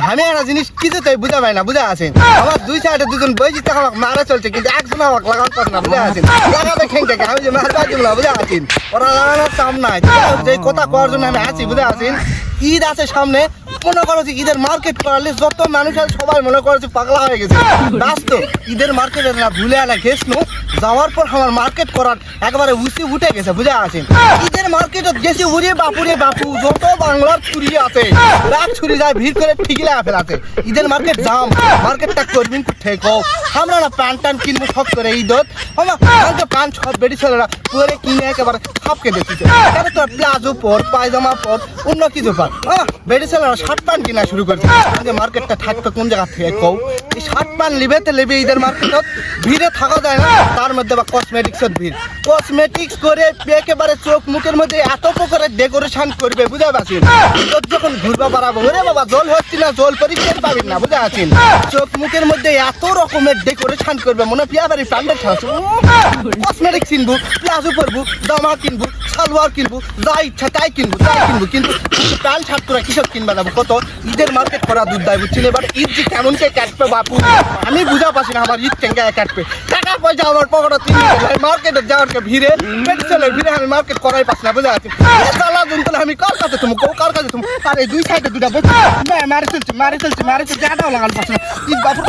আমি একটা জিনিস কিছুতেই বুঝা পাই না, বুঝা আছেন? আমার দুই সাইডে দুজন বইজিতে আমাকে মারা চলছে, কিন্তু একজন আমাকে লাগান পারে না, বুঝা আছেন? লাগাবে খেং থেকে আমি যে মারবা জুমলা, বুঝা আছেন? ওরা লাগানোর চাম নাই, যে কথা করার জন্য আমি আছি, বুঝা আছেন? ঈদ আছে সামনে, মনে করো যে ঈদের মার্কেট করালে যত মানুষ আছে সবাই মনে করে যে পাগলা হয়ে গেছে। ব্যস্ত ঈদের মার্কেটে না ভুলে আনা গেছনো, যাওয়ার পর আমার মার্কেট করার একবারে উঠে গেছে, বুঝা আছেন? ঈদের মার্কেটে গেছি উড়ে বাপুরে বাপু, যত বাংলার ছুরি আছে ব্যাগ ছুরি যায় ভিড় করে ঠিকই লাগা ফেলাতে। ঈদের মার্কেট জাম, মার্কেটটা করবেন ঠেকো। আমরা না প্যান্ট ট্যান্ট কিনবো সব করে ঈদত, আমার প্যান্ট সব বেড়ি ছেলেরা পরে কিনে একেবারে খাপকে দেখতেছে। এখানে তো প্লাজো পর, পায়জামা পর, অন্য কিছু পর, বেড়ি ছেলেরা শার্ট প্যান্ট কিনা শুরু করছে। মার্কেটটা থাকবে কোন জায়গা থেকে কও? এই শার্ট প্যান্ট লিবেতে লেবে ঈদের মার্কেটত ভিড়ে থাকা যায় না, তার মধ্যে বা কসমেটিক্সের ভিড়। কসমেটিক্স করে একেবারে চোখ মুখের মধ্যে এত প্রকারের ডেকোরেশন করবে, বুঝা পাচ্ছেন? তোর যখন ঘুরবা পারাবো, ওরে বাবা জল হচ্ছি না, জল পরিষ্কার পাবেন না, বুঝা আছেন? চোখ মুখের মধ্যে এত রকমের ডেকোরেশন করবে, মনে পিয়াবারি প্যান্ডেল খাওয়াচ্ছে। কসমেটিক্স কিনবো, প্লাজো পরবো, জামা কিনবো, সালোয়ার কিনবো, যা ইচ্ছা তাই কিনবো, কিন্তু প্যান্ট শার্ট তোরা কিসব কিনবা যাবো? কত ঈদের মার্কেট করা দুধ দেয়, বুঝছেন? এবার ঈদ যে কেমন কে কাটবে বাপু, আমি বুঝা পাচ্ছি না আমার ঈদ কেন কাটবে। টাকা পয়সা আমার পকেটে মার্কেটে যাওয়ার ভিড়ে পেট্রোলের ভিড়ে আমি মার্কেট করাই পাচ্ছি না, বুঝা আছে? আমি কার কাছে তুমি কার কাছে তুমি? আর এই দুই সাইডে দুটা বসে মারি চলছে আটাও লাগানো পাচ্ছি না ঈদ বাপু।